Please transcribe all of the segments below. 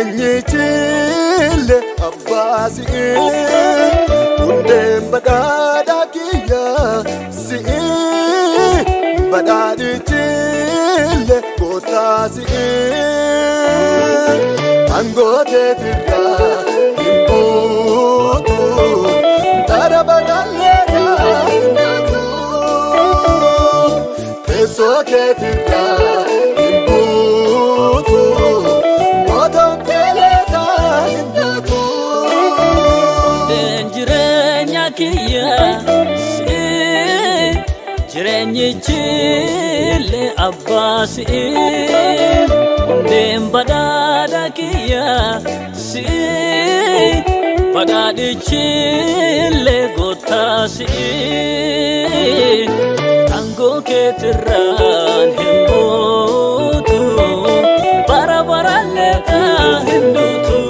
Jireenyichillee abbaa si'ee hundeen badhaadhaa kiyyaa si'ee badhaadhichillee gootaa si'ee angooteetirraa hin buutu dara badhaaleedhaa hin buutu teessoo keetirraa hin buutu. Jireenyichillee abbaa si'ee hundeen badhaadhaa kiyyaa si'ee badhaadhichillee gootaa si'ee aangoo keetirraan hin buutu bara baraallee hin duutu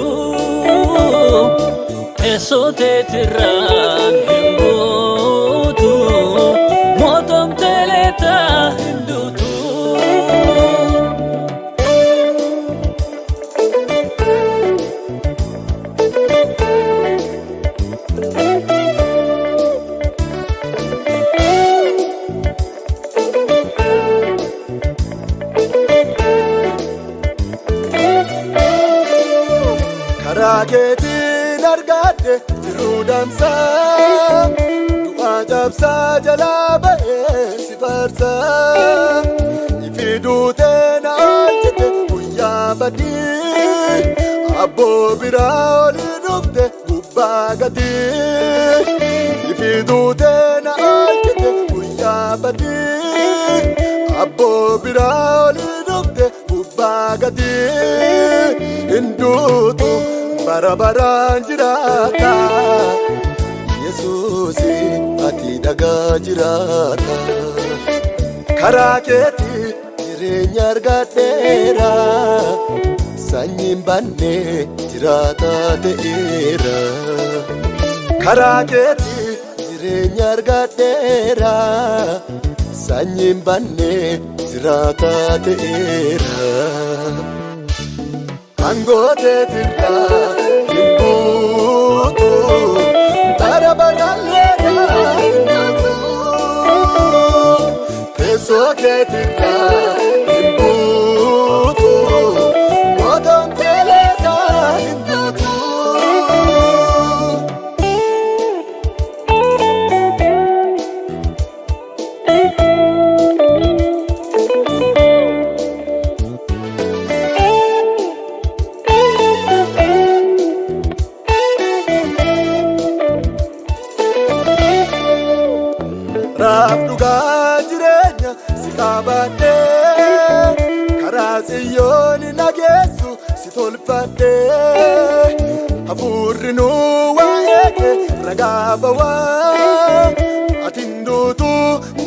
teessoo keetirraan hin buutu. Karaa keetiin argadde jiruu damsaa du'aa cabsaa jalaa ba'ee si faarsaa ifi duutee na oolchite guyyaa badii abboo biraa olii dhufte gubbaa gadii ifi duutee na oolchite guyyaa badii abboo biraa olii dhufte gubbaa gadii hin duutu. Bara baraan jiraata Yesuusi ati dhagaa jiraata karaa keetti jireenya argadheera sanyiin bannee jiraata ta'eera karaa keetti jireenya argadheera sanyiin bannee jiraata ta'eera. Angooteetirraa hin buutu bara badhaaleedhaa hin buutu teessoo keetirraa hin buutu mootumteeleedhaa hin buutu. Raaf dhugaa jireenya si qabaadhee karaa Xiyooni nageessu si tolfadhee hafuurri nuu waa'ee kee ragaa bawaa ati hin duutu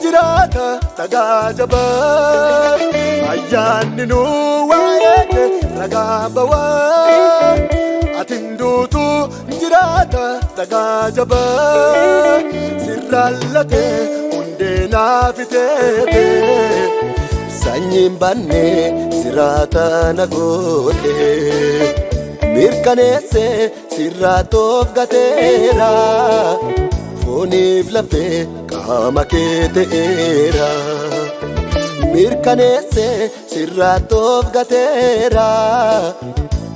jiraata dhagaa jabaa ayyaanni nuu waa'ee kee ragaa bawaa ati hin duutu jiraata dhagaa jabaa sirraallatee. Naafiteete sanyiin bannee sirraata na goote mirkaneesse sirraatoof gateera fooniif lafee qaama kee ta'eera mirkaneesse sirraatoof gateera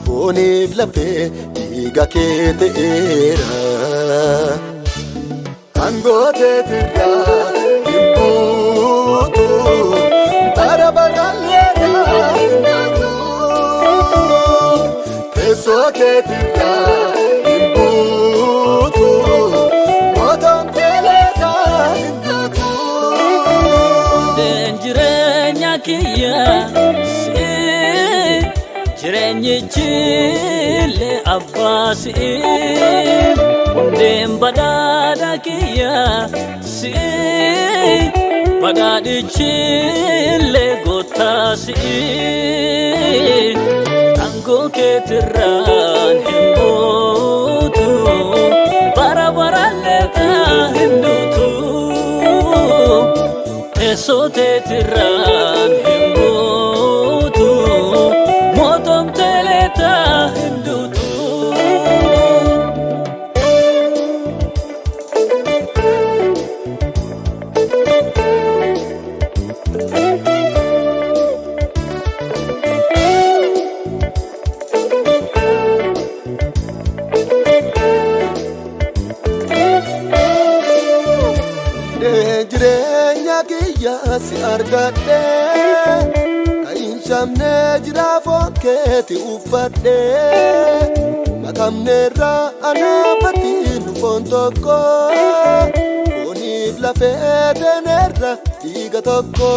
fooniif lafee dhiiga kee ta'eera. Angooteetirraa hin buutu bara badhaaleedhaa hin buutu teessoo keetirraa hin buutu mootumteeleedhaa hin buutu. Hundeen jireenya kiyyaa si'ee jireenyichillee abbaa si'ee hundeen badhaadhaa kiyyaa si'ee badhaadhichillee gootaa si'ee aangoo keetirraan hin buutu bara baraallee hin duutu teessoo keetirraan hin buutu mootumteeleedhaa. shamne jira fonketi ufadhe makamnera anafati nufontoko onif la fetenerra diga tokko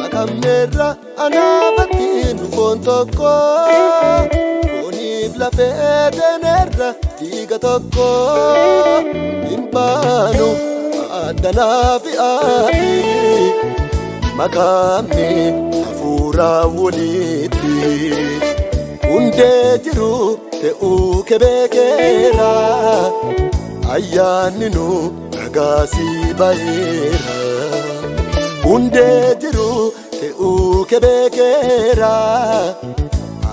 makamnera anafati nufontoko onif la fetenerra diga tokko imbanu adanafi ahi makamne afura wuliti unde jiru te ukebekera ayaninu ragasi baera unde jiru te ukebekera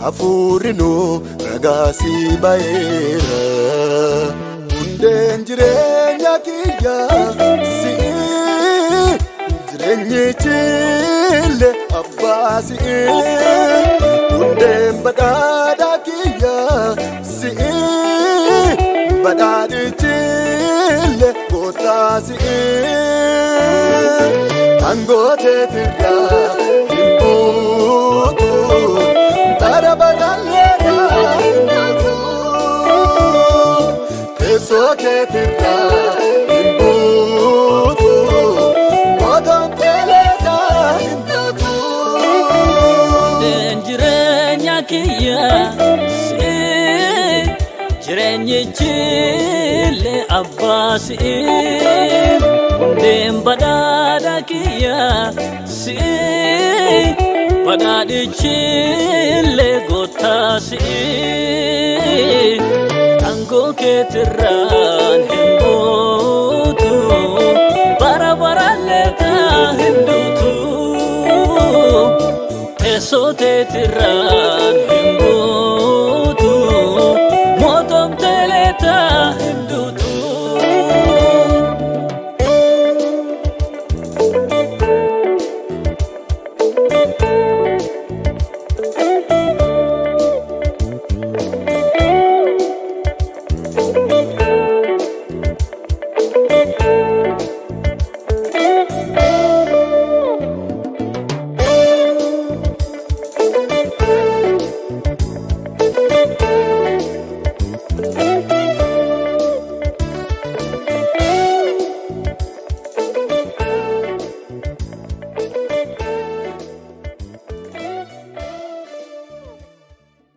afurinu ragasi baera unde njirenya kiya si jirenyichile abbasi undem badada kiya si badadichile gotasi angote tirya imbutu tarabadalera tesoke tirya kiya si jirenyichile abbasi undem badada kiya si badadichile gotasi tango ketirran himbutu barabaraleta hindutu sote tiran